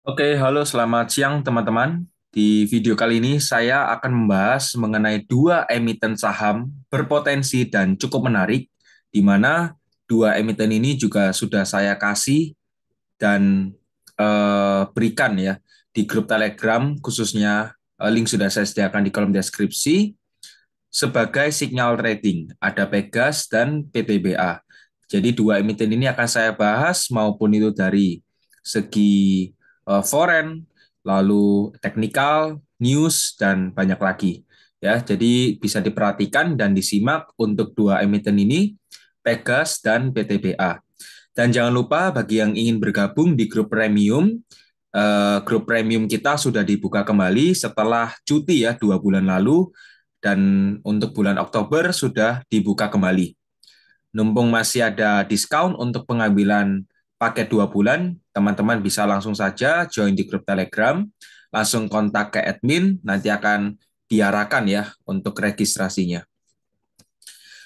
Oke, halo, selamat siang teman-teman. Di video kali ini saya akan membahas mengenai dua emiten saham berpotensi dan cukup menarik, di mana dua emiten ini juga sudah saya kasih dan berikan ya di grup Telegram, khususnya link sudah saya sediakan di kolom deskripsi sebagai sinyal trading. Ada Pegas dan PTBA. Jadi dua emiten ini akan saya bahas maupun itu dari segi foreign, lalu teknikal, news dan banyak lagi. Ya, jadi bisa diperhatikan dan disimak untuk dua emiten ini, Pegas dan PTBA. Dan jangan lupa bagi yang ingin bergabung di grup premium kita sudah dibuka kembali setelah cuti ya 2 bulan lalu, dan untuk bulan Oktober sudah dibuka kembali. Numpung masih ada diskon untuk pengambilan paket 2 bulan, teman-teman bisa langsung saja join di grup Telegram, langsung kontak ke admin, nanti akan diarahkan ya untuk registrasinya.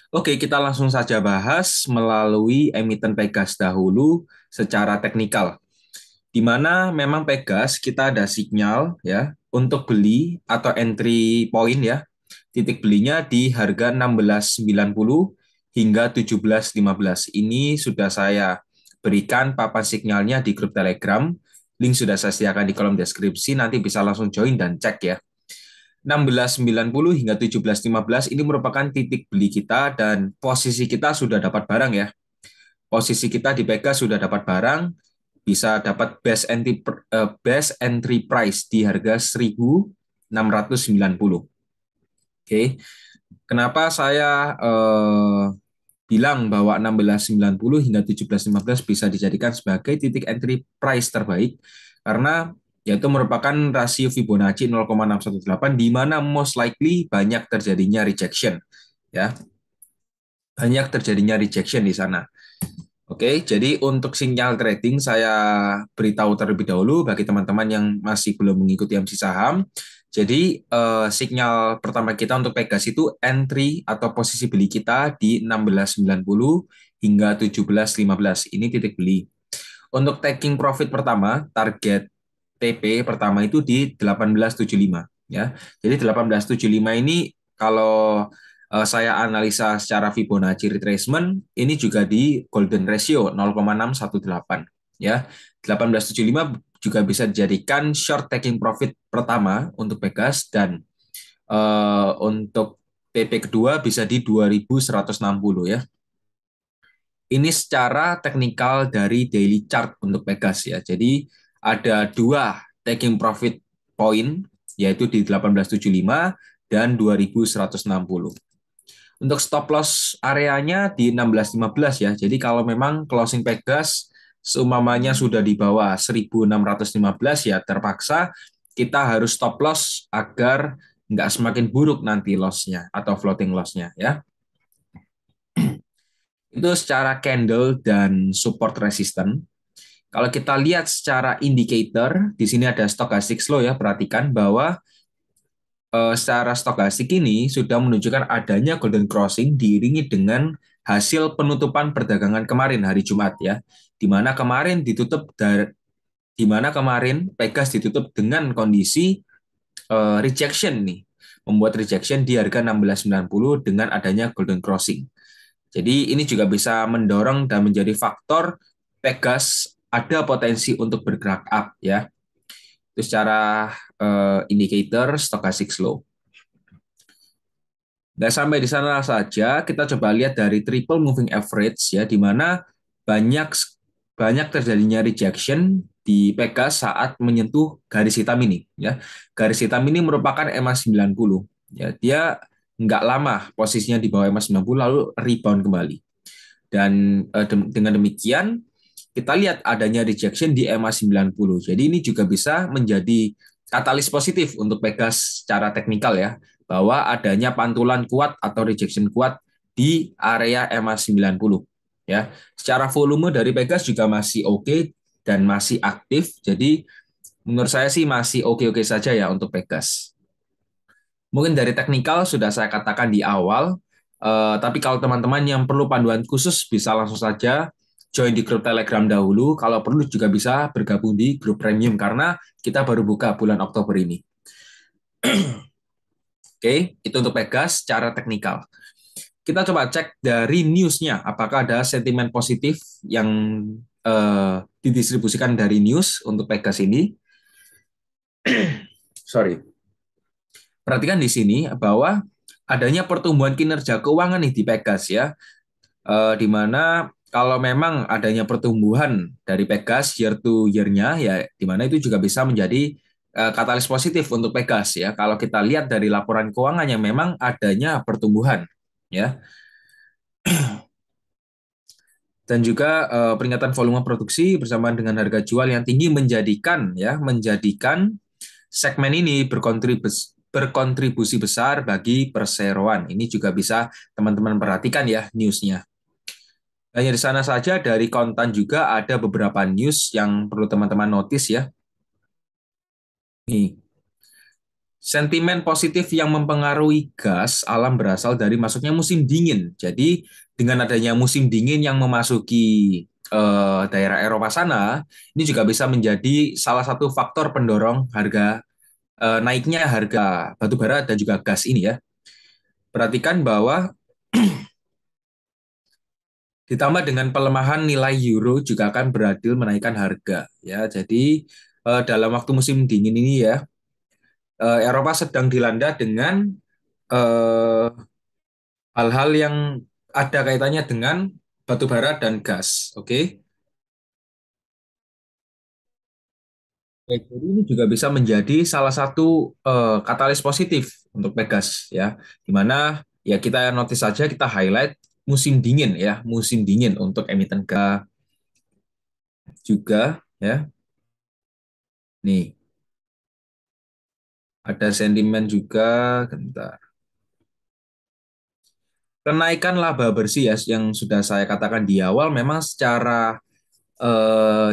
Oke, kita langsung saja bahas melalui emiten Pegas dahulu secara teknikal. Di mana memang Pegas kita ada sinyal ya untuk beli atau entry point ya. Titik belinya di harga 16.90 hingga 17.15. Ini sudah saya berikan papan sinyalnya di grup Telegram. Link sudah saya sediakan di kolom deskripsi, nanti bisa langsung join dan cek ya. 16.90 hingga 17.15 ini merupakan titik beli kita dan posisi kita sudah dapat barang ya. Posisi kita di Pegas sudah dapat barang, bisa dapat best entry price di harga 1.690. Oke. Kenapa saya bilang bahwa 16.90 hingga 17.15 bisa dijadikan sebagai titik entry price terbaik? Karena yaitu merupakan rasio Fibonacci 0,618 di mana most likely banyak terjadinya rejection ya. Banyak terjadinya rejection di sana. Oke, jadi untuk sinyal trading saya beritahu terlebih dahulu bagi teman-teman yang masih belum mengikuti MC saham. Jadi sinyal pertama kita untuk Pegas itu entry atau posisi beli kita di 16.90 hingga 17.15. Ini titik beli. Untuk taking profit pertama, target TP pertama itu di 18.75 ya. Jadi 18.75 ini kalau saya analisa secara Fibonacci retracement ini juga di golden ratio 0,618 ya. 1875 juga bisa dijadikan short taking profit pertama untuk Pegas dan untuk TP kedua bisa di 2160 ya. Ini secara teknikal dari daily chart untuk Pegas ya. Jadi ada dua taking profit point yaitu di 1875 dan 2160. Untuk stop loss areanya di 1615 ya. Jadi kalau memang closing Pegas seumpamanya sudah di bawah 1615 ya terpaksa kita harus stop loss agar nggak semakin buruk nanti lossnya atau floating lossnya ya. Itu secara candle dan support resistance. Kalau kita lihat secara indicator, di sini ada stochastic slow ya, perhatikan bahwa secara stokastik ini sudah menunjukkan adanya golden crossing diiringi dengan hasil penutupan perdagangan kemarin hari Jumat ya, di mana kemarin Pegas ditutup dengan kondisi rejection nih, membuat rejection di harga 16.90 dengan adanya golden crossing. Jadi ini juga bisa mendorong dan menjadi faktor Pegas ada potensi untuk bergerak up ya. Itu secara indicator stochastic slow. Nggak sampai di sana saja, kita coba lihat dari triple moving average ya, di mana banyak banyak terjadinya rejection di Pegas saat menyentuh garis hitam ini ya. Garis hitam ini merupakan EMA 90 ya. Dia nggak lama posisinya di bawah EMA 90 lalu rebound kembali. Dan dengan demikian kita lihat adanya rejection di EMA 90. Jadi ini juga bisa menjadi katalis positif untuk Pegas secara teknikal ya, bahwa adanya pantulan kuat atau rejection kuat di area EMA 90 ya. Secara volume dari Pegas juga masih oke dan masih aktif. Jadi menurut saya sih masih oke-oke saja ya untuk Pegas. Mungkin dari teknikal sudah saya katakan di awal, tapi kalau teman-teman yang perlu panduan khusus bisa langsung saja join di grup Telegram dahulu. Kalau perlu juga bisa bergabung di grup premium karena kita baru buka bulan Oktober ini. Oke, itu untuk Pegas secara teknikal. Kita coba cek dari newsnya, apakah ada sentimen positif yang didistribusikan dari news untuk Pegas ini. Sorry. Perhatikan di sini bahwa adanya pertumbuhan kinerja keuangan nih di Pegas ya, di mana kalau memang adanya pertumbuhan dari Pegas year to year-nya ya, di mana itu juga bisa menjadi katalis positif untuk Pegas ya. Kalau kita lihat dari laporan keuangannya memang adanya pertumbuhan ya. Dan juga peningkatan volume produksi bersamaan dengan harga jual yang tinggi menjadikan segmen ini berkontribusi besar bagi perseroan. Ini juga bisa teman-teman perhatikan ya newsnya. Hanya di sana saja dari konten juga ada beberapa news yang perlu teman-teman notice ya. Nih, sentimen positif yang mempengaruhi gas alam berasal dari masuknya musim dingin. Jadi dengan adanya musim dingin yang memasuki daerah Eropa sana, ini juga bisa menjadi salah satu faktor pendorong harga naiknya harga batu bara dan juga gas ini ya. Perhatikan bahwa ditambah dengan pelemahan nilai euro juga akan beradil menaikkan harga ya. Jadi dalam waktu musim dingin ini ya, Eropa sedang dilanda dengan eh, hal-hal yang ada kaitannya dengan batu bara dan gas. Oke. Oke, jadi ini juga bisa menjadi salah satu katalis positif untuk Pegas ya, di mana ya kita notice saja kita highlight musim dingin ya, musim dingin untuk emiten gas juga ya. Nih, ada sentimen juga, bentar. Kenaikan laba bersih ya yang sudah saya katakan di awal memang secara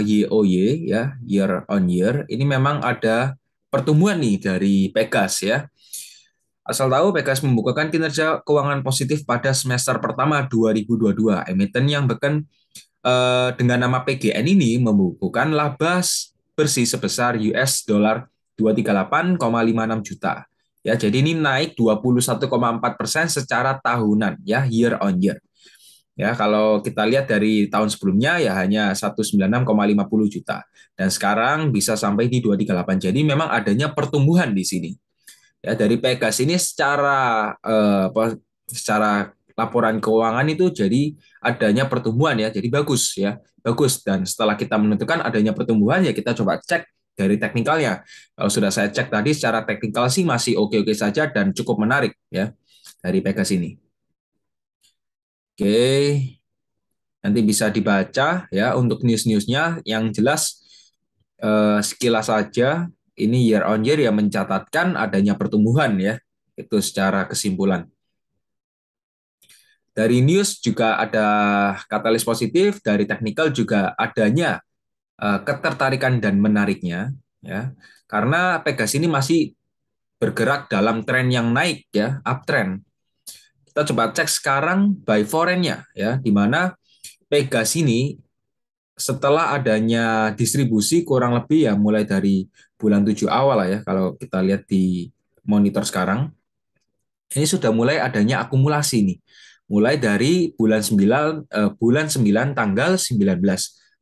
YoY ya, year on year ini memang ada pertumbuhan nih dari Pegas ya. Asal tahu, PKS membukukan kinerja keuangan positif pada semester pertama 2022. Emiten yang dengan nama PGN ini membukukan laba bersih sebesar US dollar 238,56 juta. Ya, jadi ini naik 21,4% secara tahunan ya, year on year. Ya, kalau kita lihat dari tahun sebelumnya ya hanya 196,50 juta dan sekarang bisa sampai di 238. Jadi memang adanya pertumbuhan di sini. Ya, dari Pegas ini secara laporan keuangan itu jadi adanya pertumbuhan ya, jadi bagus ya, bagus. Dan setelah kita menentukan adanya pertumbuhan ya kita coba cek dari teknikalnya. Kalau sudah saya cek tadi secara teknikal sih masih oke-oke saja dan cukup menarik ya dari Pegas ini. Oke, nanti bisa dibaca ya untuk news-newsnya yang jelas sekilas saja ini year on year ya mencatatkan adanya pertumbuhan ya, itu secara kesimpulan. Dari news juga ada katalis positif, dari teknikal juga adanya ketertarikan dan menariknya ya. Karena Pegas ini masih bergerak dalam tren yang naik ya, uptrend. Kita coba cek sekarang buy foreign-nya ya, di mana Pegas ini setelah adanya distribusi kurang lebih ya mulai dari bulan 7 awal lah ya, kalau kita lihat di monitor sekarang ini sudah mulai adanya akumulasi nih. Mulai dari bulan 9 tanggal 19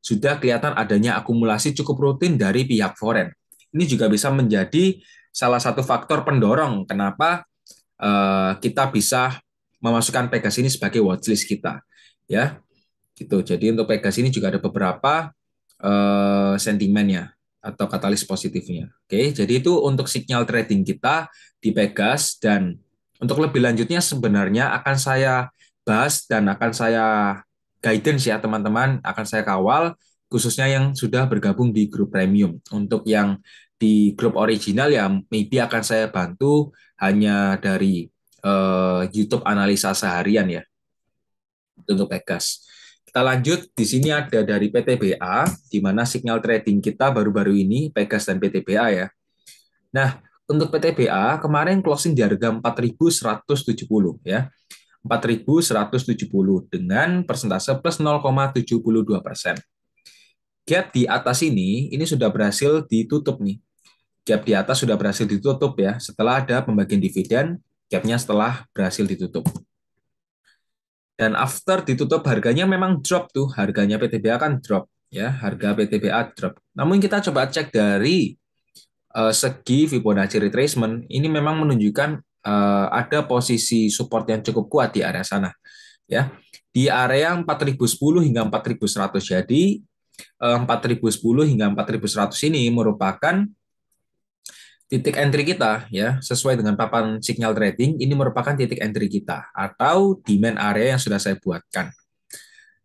sudah kelihatan adanya akumulasi cukup rutin dari pihak foreign. Ini juga bisa menjadi salah satu faktor pendorong kenapa kita bisa memasukkan Pegas ini sebagai watchlist kita. Ya, gitu. Jadi untuk Pegas ini juga ada beberapa sentimennya atau katalis positifnya. Oke, jadi itu untuk signal trading kita di Pegas dan untuk lebih lanjutnya sebenarnya akan saya bahas dan akan saya guidance ya teman-teman, akan saya kawal khususnya yang sudah bergabung di grup premium. Untuk yang di grup original ya maybe akan saya bantu hanya dari YouTube analisa seharian ya untuk Pegas. Kita lanjut, di sini ada dari PTBA, di mana signal trading kita baru-baru ini, Pegas dan PTBA ya. Nah, untuk PTBA kemarin closing di harga 4.170 ya. 4.170 dengan persentase plus 0,72%. Gap di atas ini sudah berhasil ditutup nih. Gap di atas sudah berhasil ditutup ya. Setelah ada pembagian dividen, gapnya setelah berhasil ditutup. Dan after ditutup harganya memang drop tuh, harganya PTBA kan drop ya, harga PTBA drop. Namun kita coba cek dari segi Fibonacci retracement, ini memang menunjukkan ada posisi support yang cukup kuat di area sana ya. Di area 4.010 hingga 4.100. Jadi 4.010 hingga 4.100 ini merupakan titik entry kita ya, sesuai dengan papan signal trading. Ini merupakan titik entry kita atau demand area yang sudah saya buatkan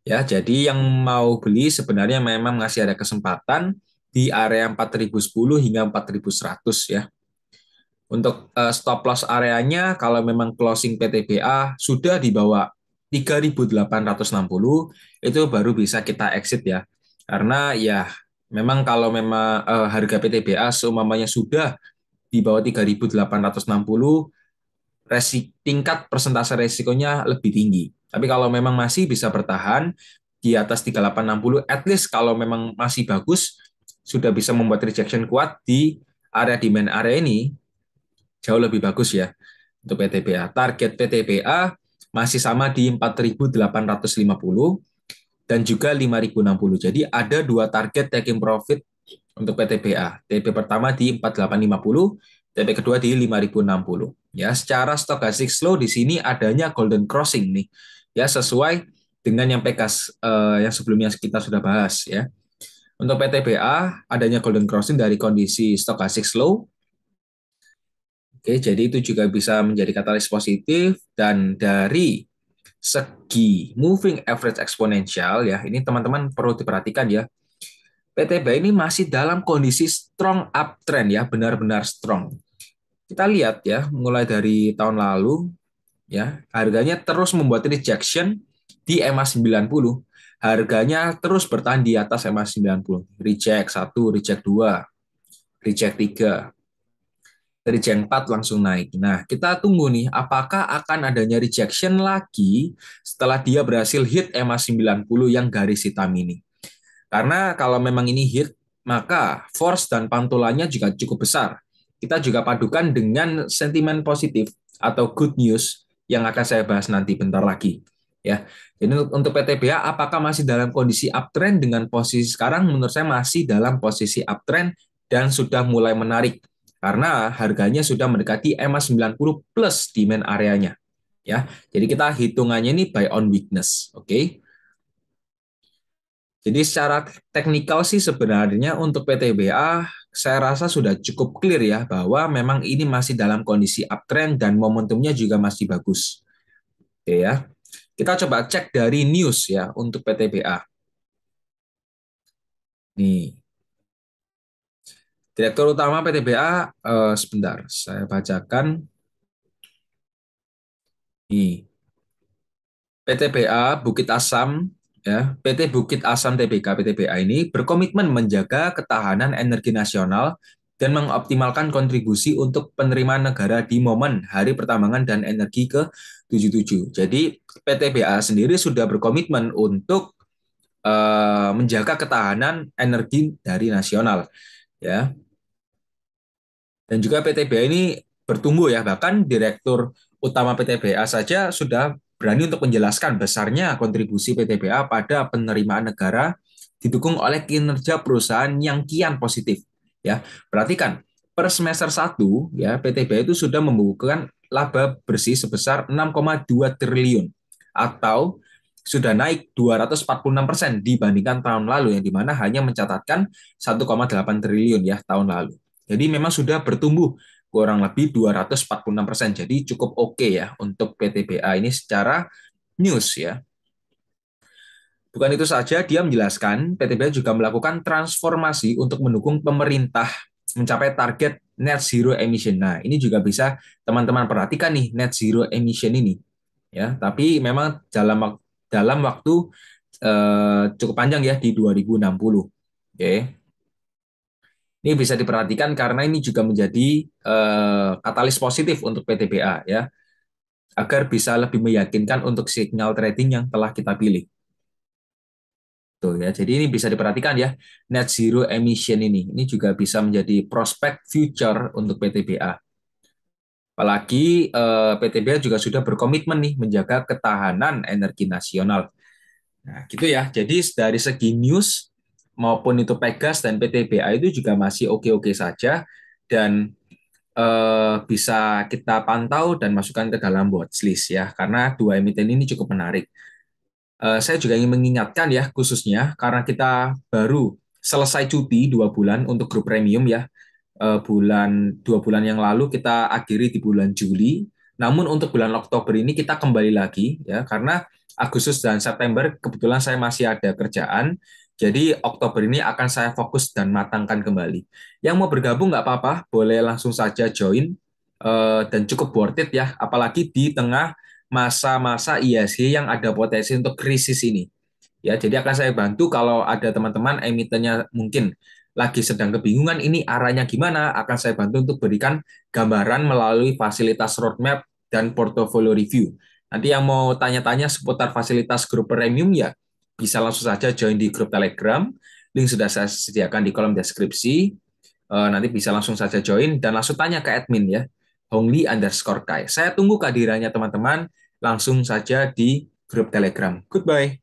ya. Jadi yang mau beli sebenarnya memang masih ada kesempatan di area 4.010 hingga 4.100 ya. Untuk stop loss areanya kalau memang closing PTBA sudah di bawah 3.860 itu baru bisa kita exit ya. Karena ya memang kalau memang harga PTBA seumpamanya sudah di bawah 3.860, tingkat persentase resikonya lebih tinggi. Tapi kalau memang masih bisa bertahan di atas 3.860, at least kalau memang masih bagus, sudah bisa membuat rejection kuat di area demand area ini, jauh lebih bagus ya untuk PTBA. Target PTBA masih sama di 4.850 dan juga 5.060. Jadi ada dua target taking profit untuk PTBA. TP pertama di 4.850, TP kedua di 5.060. Ya, secara stochastic slow di sini adanya golden crossing nih. Ya, sesuai dengan yang PKS yang sebelumnya kita sudah bahas ya. Untuk PTBA adanya golden crossing dari kondisi stochastic slow. Oke, jadi itu juga bisa menjadi katalis positif dan dari segi moving average exponential ya, ini teman-teman perlu diperhatikan ya. PTBA ini masih dalam kondisi strong uptrend ya, benar-benar strong. Kita lihat ya, mulai dari tahun lalu ya, harganya terus membuat rejection di EMA 90. Harganya terus bertahan di atas EMA 90. Reject 1, reject 2, reject 3. Reject 4 langsung naik. Nah, kita tunggu nih, apakah akan adanya rejection lagi setelah dia berhasil hit EMA 90 yang garis hitam ini. Karena kalau memang ini hit, maka force dan pantulannya juga cukup besar. Kita juga padukan dengan sentimen positif atau good news yang akan saya bahas nanti bentar lagi. Ya, jadi untuk PTBA apakah masih dalam kondisi uptrend dengan posisi sekarang? Menurut saya masih dalam posisi uptrend dan sudah mulai menarik karena harganya sudah mendekati EMA 90 plus demand areanya. Ya, jadi kita hitungannya ini buy on weakness, oke? Okay? Jadi secara teknikal sih sebenarnya untuk PTBA saya rasa sudah cukup clear ya bahwa memang ini masih dalam kondisi uptrend dan momentumnya juga masih bagus. Oke ya. Kita coba cek dari news ya untuk PTBA. Nih. Direktur Utama PTBA sebentar saya bacakan. Nih. PTBA Bukit Asam ya, PT Bukit Asam Tbk PTBA ini berkomitmen menjaga ketahanan energi nasional dan mengoptimalkan kontribusi untuk penerimaan negara di momen Hari Pertambangan dan Energi ke-77. Jadi PTBA sendiri sudah berkomitmen untuk menjaga ketahanan energi dari nasional ya. Dan juga PTBA ini bertumbuh ya, bahkan Direktur Utama PTBA saja sudah berani untuk menjelaskan besarnya kontribusi PTBA pada penerimaan negara didukung oleh kinerja perusahaan yang kian positif. Ya, perhatikan per semester 1 ya PTBA itu sudah membukukan laba bersih sebesar 6,2 triliun atau sudah naik 246% dibandingkan tahun lalu yang dimana hanya mencatatkan 1,8 triliun ya tahun lalu. Jadi memang sudah bertumbuh kurang lebih 246%. Jadi cukup oke ya untuk PTBA ini secara news ya. Bukan itu saja, dia menjelaskan PTBA juga melakukan transformasi untuk mendukung pemerintah mencapai target net zero emission. Nah, ini juga bisa teman-teman perhatikan nih net zero emission ini. Ya, tapi memang dalam waktu cukup panjang ya di 2060. Oke. Ini bisa diperhatikan karena ini juga menjadi katalis positif untuk PTBA ya. agar bisa lebih meyakinkan untuk signal trading yang telah kita pilih. Tuh ya, jadi ini bisa diperhatikan ya, net zero emission ini juga bisa menjadi prospek future untuk PTBA. Apalagi PTBA juga sudah berkomitmen nih menjaga ketahanan energi nasional. Nah, gitu ya. Jadi dari segi news maupun itu Pegas dan PTBA itu juga masih oke-oke saja dan bisa kita pantau dan masukkan ke dalam watchlist ya, karena dua emiten ini cukup menarik. Saya juga ingin mengingatkan ya, khususnya karena kita baru selesai cuti 2 bulan untuk grup premium ya. 2 bulan yang lalu kita akhiri di bulan Juli. Namun untuk bulan Oktober ini kita kembali lagi ya, karena Agustus dan September kebetulan saya masih ada kerjaan. Jadi Oktober ini akan saya fokus dan matangkan kembali. Yang mau bergabung nggak apa-apa, boleh langsung saja join, dan cukup worth it ya, apalagi di tengah masa-masa ISG yang ada potensi untuk krisis ini. Ya, jadi akan saya bantu kalau ada teman-teman emitennya mungkin lagi sedang kebingungan ini arahnya gimana, akan saya bantu untuk berikan gambaran melalui fasilitas roadmap dan portfolio review. Nanti yang mau tanya-tanya seputar fasilitas grup premium ya bisa langsung saja join di grup Telegram. Link sudah saya sediakan di kolom deskripsi. Nanti bisa langsung saja join dan langsung tanya ke admin ya. Hongli_Kai. Saya tunggu kehadirannya teman-teman langsung saja di grup Telegram. Goodbye.